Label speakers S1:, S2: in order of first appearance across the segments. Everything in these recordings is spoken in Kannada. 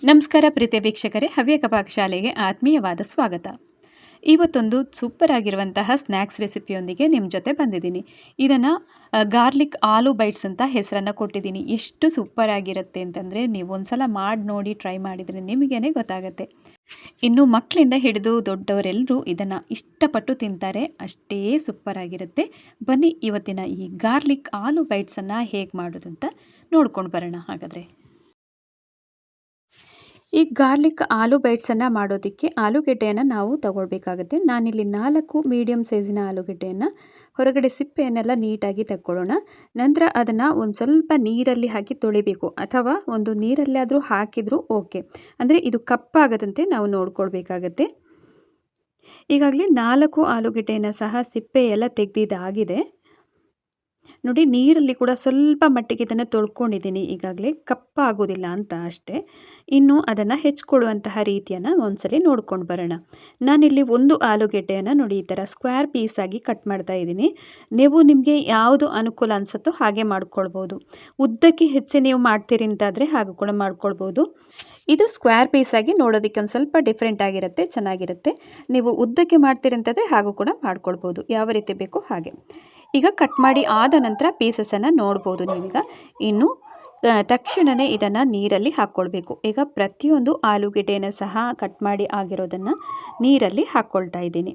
S1: ನಮಸ್ಕಾರ ಪ್ರೀತಿಯ ವೀಕ್ಷಕರೇ, ಹವ್ಯಕ ಪಾಕಶಾಲೆಗೆ ಆತ್ಮೀಯವಾದ ಸ್ವಾಗತ. ಇವತ್ತೊಂದು ಸೂಪರ್ ಆಗಿರುವಂತಹ ಸ್ನ್ಯಾಕ್ಸ್ ರೆಸಿಪಿಯೊಂದಿಗೆ ನಿಮ್ಮ ಜೊತೆ ಬಂದಿದ್ದೀನಿ. ಇದನ್ನು ಗಾರ್ಲಿಕ್ ಆಲೂ ಬೈಟ್ಸ್ ಅಂತ ಹೆಸರನ್ನು ಕೊಟ್ಟಿದ್ದೀನಿ. ಎಷ್ಟು ಸೂಪರ್ ಆಗಿರುತ್ತೆ ಅಂತಂದರೆ ನೀವು ಒಂದ್ಸಲ ಮಾಡಿ ನೋಡಿ, ಟ್ರೈ ಮಾಡಿದರೆ ನಿಮಗೇ ಗೊತ್ತಾಗುತ್ತೆ. ಇನ್ನು ಮಕ್ಕಳಿಂದ ಹಿಡಿದು ದೊಡ್ಡವರೆಲ್ಲರೂ ಇದನ್ನು ಇಷ್ಟಪಟ್ಟು ತಿಂತಾರೆ, ಅಷ್ಟೇ ಸೂಪರ್ ಆಗಿರುತ್ತೆ. ಬನ್ನಿ ಇವತ್ತಿನ ಈ ಗಾರ್ಲಿಕ್ ಆಲೂ ಬೈಟ್ಸನ್ನು ಹೇಗೆ ಮಾಡೋದು ಅಂತ ನೋಡ್ಕೊಂಡು ಬರೋಣ. ಹಾಗಾದರೆ ಈ ಗಾರ್ಲಿಕ್ ಆಲೂ ಬೈಟ್ಸನ್ನು ಮಾಡೋದಕ್ಕೆ ಆಲೂಗೆಡ್ಡೆಯನ್ನು ನಾವು ತಗೊಳ್ಬೇಕಾಗುತ್ತೆ. ನಾನಿಲ್ಲಿ 4 ಮೀಡಿಯಮ್ ಸೈಜಿನ ಆಲೂಗೆಡ್ಡೆಯನ್ನು ಹೊರಗಡೆ ಸಿಪ್ಪೆಯನ್ನೆಲ್ಲ ನೀಟಾಗಿ ತಗೊಳ್ಳೋಣ. ನಂತರ ಅದನ್ನು ಒಂದು ಸ್ವಲ್ಪ ನೀರಲ್ಲಿ ಹಾಕಿ ತೊಳಿಬೇಕು, ಅಥವಾ ಒಂದು ನೀರಲ್ಲಾದರೂ ಹಾಕಿದರೂ ಓಕೆ. ಅಂದರೆ ಇದು ಕಪ್ಪಾಗದಂತೆ ನಾವು ನೋಡ್ಕೊಳ್ಬೇಕಾಗತ್ತೆ. ಈಗಾಗಲೇ 4 ಆಲೂಗೆಡ್ಡೆಯನ್ನು ಸಹ ಸಿಪ್ಪೆ ಎಲ್ಲ ತೆಗೆದಿದ್ದಾಗಿದೆ. ನೋಡಿ, ನೀರಲ್ಲಿ ಕೂಡ ಸ್ವಲ್ಪ ಮಟ್ಟಿಗೆ ಇದನ್ನು ತೊಳ್ಕೊಂಡಿದ್ದೀನಿ. ಈಗಾಗಲೇ ಕಪ್ಪಾಗೋದಿಲ್ಲ ಅಂತ ಅಷ್ಟೇ. ಇನ್ನು ಅದನ್ನು ಹೆಚ್ಕೊಳ್ಳುವಂತಹ ರೀತಿಯನ್ನು ಒಂದ್ಸಲಿ ನೋಡ್ಕೊಂಡು ಬರೋಣ. ನಾನಿಲ್ಲಿ ಒಂದು ಆಲೂಗೆಡ್ಡೆಯನ್ನು ನೋಡಿ ಈ ಥರ ಸ್ಕ್ವೇರ್ ಪೀಸಾಗಿ ಕಟ್ ಮಾಡ್ತಾ ಇದ್ದೀನಿ. ನೀವು ನಿಮಗೆ ಯಾವುದು ಅನುಕೂಲ ಅನಿಸುತ್ತೋ ಹಾಗೆ ಮಾಡ್ಕೊಳ್ಬೋದು. ಉದ್ದಕ್ಕೆ ಹೆಚ್ಚು ನೀವು ಮಾಡ್ತೀರಿ ಅಂತಾದರೆ ಹಾಗೂ ಕೂಡ ಮಾಡ್ಕೊಳ್ಬೋದು. ಇದು ಸ್ಕ್ವೇರ್ ಪೀಸಾಗಿ ನೋಡೋದಕ್ಕೆ ಒಂದು ಸ್ವಲ್ಪ ಡಿಫ್ರೆಂಟ್ ಆಗಿರುತ್ತೆ, ಚೆನ್ನಾಗಿರುತ್ತೆ. ನೀವು ಉದ್ದಕ್ಕೆ ಮಾಡ್ತೀರಿ ಅಂತಂದರೆ ಹಾಗೂ ಕೂಡ ಮಾಡ್ಕೊಳ್ಬೋದು, ಯಾವ ರೀತಿ ಬೇಕೋ ಹಾಗೆ. ಈಗ ಕಟ್ ಮಾಡಿ ಆದ ನಂತರ ಪೀಸಸನ್ನು ನೋಡ್ಬೋದು ನೀವೀಗ. ಇನ್ನು ತಕ್ಷಣವೇ ಇದನ್ನು ನೀರಲ್ಲಿ ಹಾಕ್ಕೊಳ್ಬೇಕು. ಈಗ ಪ್ರತಿಯೊಂದು ಆಲೂಗೆಡ್ಡೆಯನ್ನು ಸಹ ಕಟ್ ಮಾಡಿ ಆಗಿರೋದನ್ನು ನೀರಲ್ಲಿ ಹಾಕ್ಕೊಳ್ತಾ ಇದ್ದೀನಿ.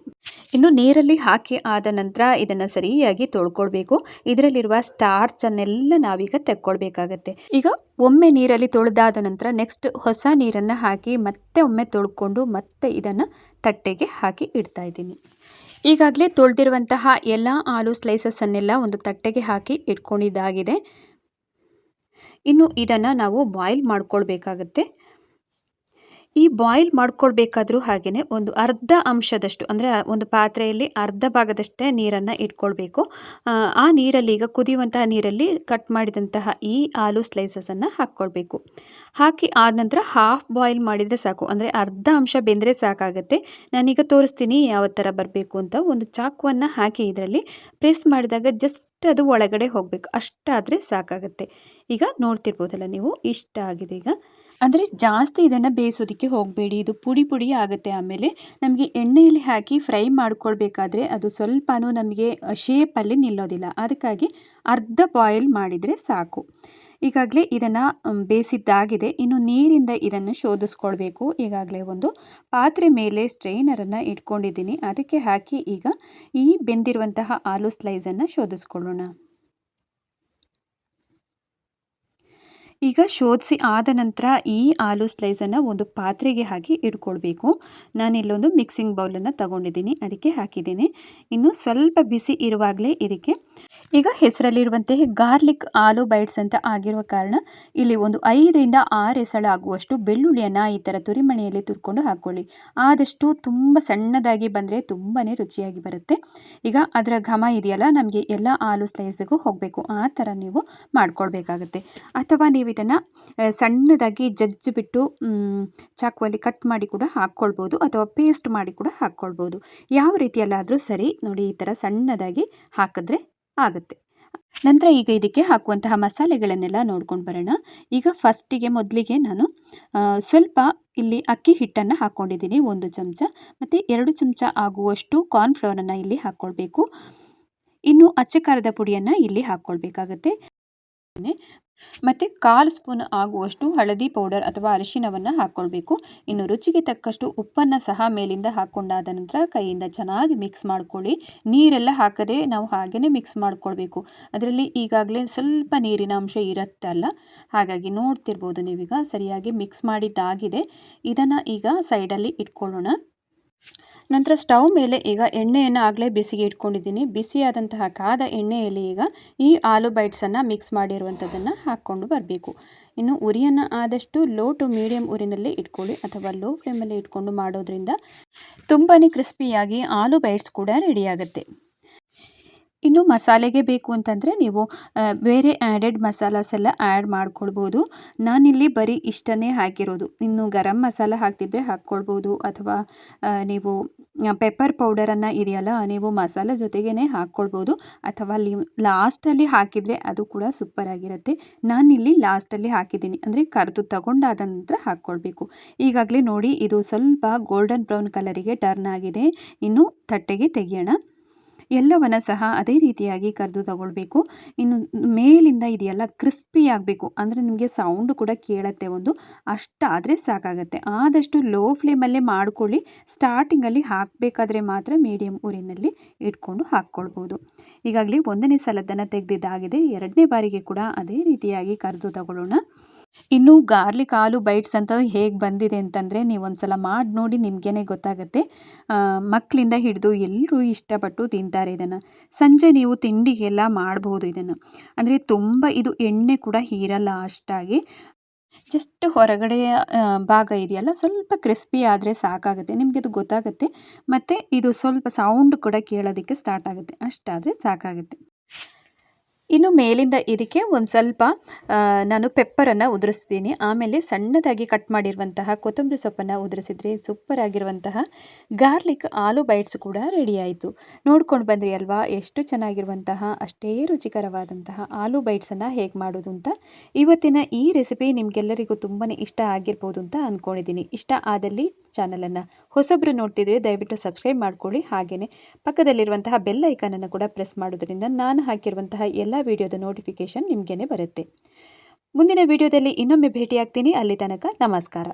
S1: ಇನ್ನು ನೀರಲ್ಲಿ ಹಾಕಿ ಆದ ನಂತರ ಇದನ್ನು ಸರಿಯಾಗಿ ತೊಳ್ಕೊಳ್ಬೇಕು. ಇದರಲ್ಲಿರುವ ಸ್ಟಾರ್ಚನ್ನೆಲ್ಲ ನಾವೀಗ ತೆಕ್ಕೊಳ್ಬೇಕಾಗತ್ತೆ. ಈಗ ಒಮ್ಮೆ ನೀರಲ್ಲಿ ತೊಳೆದಾದ ನಂತರ ನೆಕ್ಸ್ಟ್ ಹೊಸ ನೀರನ್ನು ಹಾಕಿ ಮತ್ತೆ ಒಮ್ಮೆ ತೊಳ್ಕೊಂಡು ಮತ್ತೆ ಇದನ್ನು ತಟ್ಟೆಗೆ ಹಾಕಿ ಇಡ್ತಾ ಇದ್ದೀನಿ. ಈಗಾಗಲೇ ತೊಳೆದಿರುವಂತಹ ಎಲ್ಲ ಆಲೂ ಸ್ಲೈಸಸ್ಸನ್ನೆಲ್ಲ ಒಂದು ತಟ್ಟೆಗೆ ಹಾಕಿ ಇಟ್ಕೊಂಡಿದ್ದಾಗಿದೆ. ಇನ್ನು ಇದನ್ನು ನಾವು ಬಾಯ್ಲ್ ಮಾಡ್ಕೊಳ್ಬೇಕಾಗತ್ತೆ. ಈ ಬಾಯ್ಲ್ ಮಾಡ್ಕೊಳ್ಬೇಕಾದ್ರೂ ಹಾಗೆಯೇ ಒಂದು ಅರ್ಧ ಅಂಶದಷ್ಟು, ಅಂದರೆ ಒಂದು ಪಾತ್ರೆಯಲ್ಲಿ ಅರ್ಧ ಭಾಗದಷ್ಟೇ ನೀರನ್ನು ಇಟ್ಕೊಳ್ಬೇಕು. ಆ ನೀರಲ್ಲಿ, ಈಗ ಕುದಿಯುವಂತಹ ನೀರಲ್ಲಿ ಕಟ್ ಮಾಡಿದಂತಹ ಈ ಆಲೂ ಸ್ಲೈಸಸನ್ನು ಹಾಕ್ಕೊಳ್ಬೇಕು. ಹಾಕಿ ಆದ ನಂತರ ಹಾಫ್ ಬಾಯ್ಲ್ ಮಾಡಿದರೆ ಸಾಕು, ಅಂದರೆ ಅರ್ಧ ಅಂಶ ಬೆಂದರೆ ಸಾಕಾಗುತ್ತೆ. ನಾನೀಗ ತೋರಿಸ್ತೀನಿ ಯಾವ ಥರ ಬರಬೇಕು ಅಂತ. ಒಂದು ಚಾಕುವನ್ನು ಹಾಕಿ ಇದರಲ್ಲಿ ಪ್ರೆಸ್ ಮಾಡಿದಾಗ ಜಸ್ಟ್ ಅದು ಒಳಗಡೆ ಹೋಗಬೇಕು, ಅಷ್ಟಾದರೆ ಸಾಕಾಗುತ್ತೆ. ಈಗ ನೋಡ್ತಿರ್ಬೋದಲ್ಲ ನೀವು, ಇಷ್ಟ ಆಗಿದೆ. ಈಗ ಅಂದರೆ ಜಾಸ್ತಿ ಇದನ್ನು ಬೇಯಿಸೋದಕ್ಕೆ ಹೋಗಬೇಡಿ, ಇದು ಪುಡಿ ಪುಡಿ ಆಗುತ್ತೆ. ಆಮೇಲೆ ನಮಗೆ ಎಣ್ಣೆಯಲ್ಲಿ ಹಾಕಿ ಫ್ರೈ ಮಾಡ್ಕೊಳ್ಬೇಕಾದ್ರೆ ಅದು ಸ್ವಲ್ಪನೂ ನಮಗೆ ಶೇಪಲ್ಲಿ ನಿಲ್ಲೋದಿಲ್ಲ. ಅದಕ್ಕಾಗಿ ಅರ್ಧ ಬಾಯ್ಲ್ ಮಾಡಿದರೆ ಸಾಕು. ಈಗಾಗಲೇ ಇದನ್ನು ಬೇಯಿಸಿದ್ದಾಗಿದೆ. ಇನ್ನು ನೀರಿಂದ ಇದನ್ನು ಶೋಧಿಸ್ಕೊಳ್ಬೇಕು. ಈಗಾಗಲೇ ಒಂದು ಪಾತ್ರೆ ಮೇಲೆ ಸ್ಟ್ರೈನರನ್ನು ಇಟ್ಕೊಂಡಿದ್ದೀನಿ, ಅದಕ್ಕೆ ಹಾಕಿ ಈಗ ಈ ಬೆಂದಿರುವಂತಹ ಆಲೂ ಸ್ಲೈಸನ್ನು ಶೋಧಿಸ್ಕೊಳ್ಳೋಣ. ಈಗ ಶೋಧಿಸಿ ಆದ ನಂತರ ಈ ಆಲೂ ಸ್ಲೈಸನ್ನು ಒಂದು ಪಾತ್ರೆಗೆ ಹಾಕಿ ಇಟ್ಕೊಳ್ಬೇಕು. ನಾನಿಲ್ಲೊಂದು ಮಿಕ್ಸಿಂಗ್ ಬೌಲನ್ನು ತಗೊಂಡಿದ್ದೀನಿ, ಅದಕ್ಕೆ ಹಾಕಿದ್ದೀನಿ. ಇನ್ನು ಸ್ವಲ್ಪ ಬಿಸಿ ಇರುವಾಗಲೇ ಇದಕ್ಕೆ ಈಗ ಹೆಸರಲ್ಲಿರುವಂತೆ ಗಾರ್ಲಿಕ್ ಆಲೂ ಬೈಟ್ಸ್ ಅಂತ ಆಗಿರುವ ಕಾರಣ ಇಲ್ಲಿ ಒಂದು 5ರಿಂದ 6 ಎಸಳು ಆಗುವಷ್ಟು ಬೆಳ್ಳುಳ್ಳಿಯನ್ನು ಈ ಥರ ತುರಿಮಣೆಯಲ್ಲಿ ತುರ್ಕೊಂಡು ಹಾಕ್ಕೊಳ್ಳಿ. ಆದಷ್ಟು ತುಂಬ ಸಣ್ಣದಾಗಿ ಬಂದರೆ ತುಂಬಾ ರುಚಿಯಾಗಿ ಬರುತ್ತೆ. ಈಗ ಅದರ ಘಮ ಇದೆಯಲ್ಲ, ನಮಗೆ ಎಲ್ಲ ಆಲೂ ಸ್ಲೈಸಿಗೂ ಹೋಗಬೇಕು, ಆ ಥರ ನೀವು ಮಾಡ್ಕೊಳ್ಬೇಕಾಗತ್ತೆ. ಅಥವಾ ನೀವು ಇದನ್ನು ಸಣ್ಣದಾಗಿ ಜಜ್ಜಿಬಿಟ್ಟು ಚಾಕುವಲ್ಲಿ ಕಟ್ ಮಾಡಿ ಕೂಡ ಹಾಕ್ಕೊಳ್ಬೋದು, ಅಥವಾ ಪೇಸ್ಟ್ ಮಾಡಿ ಕೂಡ ಹಾಕ್ಕೊಳ್ಬೋದು. ಯಾವ ರೀತಿಯಲ್ಲಾದರೂ ಸರಿ. ನೋಡಿ, ಈ ಥರ ಸಣ್ಣದಾಗಿ ಹಾಕಿದ್ರೆ ಆಗುತ್ತೆ. ನಂತರ ಈಗ ಇದಕ್ಕೆ ಹಾಕುವಂತಹ ಮಸಾಲೆಗಳನ್ನೆಲ್ಲ ನೋಡ್ಕೊಂಡು ಬರೋಣ. ಈಗ ಮೊದಲಿಗೆ ನಾನು ಸ್ವಲ್ಪ ಇಲ್ಲಿ ಅಕ್ಕಿ ಹಿಟ್ಟನ್ನು ಹಾಕ್ಕೊಂಡಿದ್ದೀನಿ, 1 ಚಮಚ, ಮತ್ತು 2 ಚಮಚ ಆಗುವಷ್ಟು ಕಾರ್ನ್ಫ್ಲವರನ್ನು ಇಲ್ಲಿ ಹಾಕ್ಕೊಳ್ಬೇಕು. ಇನ್ನು ಅಚ್ಚ ಖಾರದ ಪುಡಿಯನ್ನು ಇಲ್ಲಿ ಹಾಕ್ಕೊಳ್ಬೇಕಾಗತ್ತೆ. ಮತ್ತು 1/4 ಸ್ಪೂನ್ ಆಗುವಷ್ಟು ಹಳದಿ ಪೌಡರ್ ಅಥವಾ ಅರಿಶಿನವನ್ನು ಹಾಕ್ಕೊಳ್ಬೇಕು. ಇನ್ನು ರುಚಿಗೆ ತಕ್ಕಷ್ಟು ಉಪ್ಪನ್ನು ಸಹ ಮೇಲಿಂದ ಹಾಕ್ಕೊಂಡಾದ ನಂತರ ಕೈಯಿಂದ ಚೆನ್ನಾಗಿ ಮಿಕ್ಸ್ ಮಾಡ್ಕೊಳ್ಳಿ. ನೀರೆಲ್ಲ ಹಾಕದೆ ನಾವು ಹಾಗೆಯೇ ಮಿಕ್ಸ್ ಮಾಡ್ಕೊಳ್ಬೇಕು. ಅದರಲ್ಲಿ ಈಗಾಗಲೇ ಸ್ವಲ್ಪ ನೀರಿನ ಅಂಶ ಇರುತ್ತಲ್ಲ, ಹಾಗಾಗಿ ನೋಡ್ತಿರ್ಬೋದು ನೀವೀಗ ಸರಿಯಾಗಿ ಮಿಕ್ಸ್ ಮಾಡಿದ್ದಾಗಿದೆ. ಇದನ್ನು ಈಗ ಸೈಡಲ್ಲಿ ಇಟ್ಕೊಳ್ಳೋಣ. ನಂತರ ಸ್ಟವ್ ಮೇಲೆ ಈಗ ಎಣ್ಣೆಯನ್ನು ಆಗಲೇ ಬಿಸಿಗೆ ಇಟ್ಕೊಂಡಿದ್ದೀನಿ. ಬಿಸಿಯಾದಂತಹ ಕಾದ ಎಣ್ಣೆಯಲ್ಲಿ ಈಗ ಈ ಆಲೂ ಬೈಟ್ಸನ್ನು ಮಿಕ್ಸ್ ಮಾಡಿರುವಂಥದ್ದನ್ನು ಹಾಕ್ಕೊಂಡು ಬರಬೇಕು. ಇನ್ನು ಉರಿಯನ್ನು ಆದಷ್ಟು ಲೋ ಟು ಮೀಡಿಯಮ್ ಉರಿನಲ್ಲಿ ಇಟ್ಕೊಳ್ಳಿ, ಅಥವಾ ಲೋ ಫ್ಲೇಮಲ್ಲಿ ಇಟ್ಕೊಂಡು ಮಾಡೋದ್ರಿಂದ ತುಂಬಾ ಕ್ರಿಸ್ಪಿಯಾಗಿ ಆಲೂ ಬೈಟ್ಸ್ ಕೂಡ ರೆಡಿಯಾಗುತ್ತೆ. ಇನ್ನು ಮಸಾಲೆಗೆ ಬೇಕು ಅಂತಂದರೆ ನೀವು ಬೇರೆ ಆ್ಯಡೆಡ್ ಮಸಾಲಾಸ್ ಎಲ್ಲ ಆ್ಯಡ್ ಮಾಡ್ಕೊಳ್ಬೋದು. ನಾನಿಲ್ಲಿ ಬರೀ ಇಷ್ಟನ್ನೇ ಹಾಕಿರೋದು. ಇನ್ನು ಗರಂ ಮಸಾಲ ಹಾಕ್ತಿದ್ರೆ ಹಾಕ್ಕೊಳ್ಬೋದು, ಅಥವಾ ನೀವು ಪೆಪ್ಪರ್ ಪೌಡರನ್ನು ಇದೆಯಲ್ಲ ನೀವು ಮಸಾಲೆ ಜೊತೆಗೇ ಹಾಕ್ಕೊಳ್ಬೋದು, ಅಥವಾ ಲಾಸ್ಟಲ್ಲಿ ಹಾಕಿದರೆ ಅದು ಕೂಡ ಸೂಪರಾಗಿರುತ್ತೆ. ನಾನಿಲ್ಲಿ ಲಾಸ್ಟಲ್ಲಿ ಹಾಕಿದ್ದೀನಿ, ಅಂದರೆ ಕರೆದು ತಗೊಂಡಾದ ನಂತರ ಹಾಕ್ಕೊಳ್ಬೇಕು. ಈಗಾಗಲೇ ನೋಡಿ ಇದು ಸ್ವಲ್ಪ ಗೋಲ್ಡನ್ ಬ್ರೌನ್ ಕಲರಿಗೆ ಟರ್ನ್ ಆಗಿದೆ. ಇನ್ನು ತಟ್ಟೆಗೆ ತೆಗೆಯೋಣ. ಎಲ್ಲವನ್ನು ಸಹ ಅದೇ ರೀತಿಯಾಗಿ ಕರೆದು ತಗೊಳ್ಬೇಕು. ಇನ್ನು ಮೇಲಿಂದ ಇದೆಯಲ್ಲ ಕ್ರಿಸ್ಪಿ ಆಗಬೇಕು, ಅಂದರೆ ನಿಮಗೆ ಸೌಂಡ್ ಕೂಡ ಕೇಳುತ್ತೆ ಒಂದು, ಅಷ್ಟಾದರೆ ಸಾಕಾಗತ್ತೆ. ಆದಷ್ಟು ಲೋ ಫ್ಲೇಮಲ್ಲೇ ಮಾಡ್ಕೊಳ್ಳಿ. ಸ್ಟಾರ್ಟಿಂಗಲ್ಲಿ ಹಾಕಬೇಕಾದ್ರೆ ಮಾತ್ರ ಮೀಡಿಯಮ್ ಉರಿನಲ್ಲಿ ಇಟ್ಕೊಂಡು ಹಾಕ್ಕೊಳ್ಬೋದು. ಈಗಾಗಲೇ 1ನೇ ಸಲದನ್ನು ತೆಗೆದಿದ್ದಾಗಿದೆ. 2ನೇ ಬಾರಿಗೆ ಕೂಡ ಅದೇ ರೀತಿಯಾಗಿ ಕರೆದು ತಗೊಳ್ಳೋಣ. ಇನ್ನು ಗಾರ್ಲಿಕ್ ಆಲೂ ಬೈಟ್ಸ್ ಅಂತ ಹೇಗೆ ಬಂದಿದೆ ಅಂತಂದರೆ ನೀವೊಂದು ಸಲ ಮಾಡಿ ನೋಡಿ, ನಿಮಗೇ ಗೊತ್ತಾಗುತ್ತೆ. ಮಕ್ಕಳಿಂದ ಹಿಡಿದು ಎಲ್ಲರೂ ಇಷ್ಟಪಟ್ಟು ತಿಂತಾರೆ ಇದನ್ನು. ಸಂಜೆ ನೀವು ತಿಂಡಿಗೆಲ್ಲ ಮಾಡಬಹುದು ಇದನ್ನು. ಅಂದರೆ ತುಂಬ ಇದು ಎಣ್ಣೆ ಕೂಡ ಹೀರಲ್ಲ ಅಷ್ಟಾಗಿ. ಜಸ್ಟ್ ಹೊರಗಡೆಯ ಭಾಗ ಇದೆಯಲ್ಲ ಸ್ವಲ್ಪ ಕ್ರಿಸ್ಪಿ ಆದರೆ ಸಾಕಾಗುತ್ತೆ. ನಿಮಗೆ ಅದು ಗೊತ್ತಾಗುತ್ತೆ. ಮತ್ತು ಇದು ಸ್ವಲ್ಪ ಸೌಂಡ್ ಕೂಡ ಕೇಳೋದಕ್ಕೆ ಸ್ಟಾರ್ಟ್ ಆಗುತ್ತೆ. ಅಷ್ಟಾದರೆ ಸಾಕಾಗುತ್ತೆ. ಇನ್ನು ಮೇಲಿಂದ ಇದಕ್ಕೆ ಒಂದು ಸ್ವಲ್ಪ ನಾನು ಪೆಪ್ಪರನ್ನು ಉದುರಿಸ್ತೀನಿ. ಆಮೇಲೆ ಸಣ್ಣದಾಗಿ ಕಟ್ ಮಾಡಿರುವಂತಹ ಕೊತ್ತಂಬರಿ ಸೊಪ್ಪನ್ನು ಉದುರಿಸಿದ್ರೆ ಸೂಪರ್ ಆಗಿರುವಂತಹ ಗಾರ್ಲಿಕ್ ಆಲೂ ಬೈಟ್ಸ್ ಕೂಡ ರೆಡಿ ಆಯಿತು. ನೋಡ್ಕೊಂಡು ಬಂದ್ರಿ ಅಲ್ವಾ, ಎಷ್ಟು ಚೆನ್ನಾಗಿರುವಂತಹ ಅಷ್ಟೇ ರುಚಿಕರವಾದಂತಹ ಆಲೂ ಬೈಟ್ಸನ್ನು ಹೇಗೆ ಮಾಡೋದು ಅಂತ. ಇವತ್ತಿನ ಈ ರೆಸಿಪಿ ನಿಮಗೆಲ್ಲರಿಗೂ ತುಂಬಾ ಇಷ್ಟ ಆಗಿರ್ಬೋದು ಅಂತ ಅಂದ್ಕೊಂಡಿದ್ದೀನಿ. ಇಷ್ಟ ಆದಲ್ಲಿ ಚಾನಲನ್ನು ಹೊಸಬ್ರು ನೋಡ್ತಿದ್ರೆ ದಯವಿಟ್ಟು ಸಬ್ಸ್ಕ್ರೈಬ್ ಮಾಡ್ಕೊಳ್ಳಿ. ಹಾಗೆಯೇ ಪಕ್ಕದಲ್ಲಿರುವಂತಹ ಬೆಲ್ ಐಕಾನನ್ನು ಕೂಡ ಪ್ರೆಸ್ ಮಾಡೋದ್ರಿಂದ ನಾನು ಹಾಕಿರುವಂತಹ ಎಲ್ಲ ವಿಡಿಯೋದ ನೋಟಿಫಿಕೇಶನ್ ನಿಮಗೇ ಬರುತ್ತೆ. ಮುಂದಿನ ವಿಡಿಯೋದಲ್ಲಿ ಇನ್ನೊಮ್ಮೆ ಭೇಟಿಯಾಗ್ತೀನಿ. ಅಲ್ಲಿ ತನಕ ನಮಸ್ಕಾರ.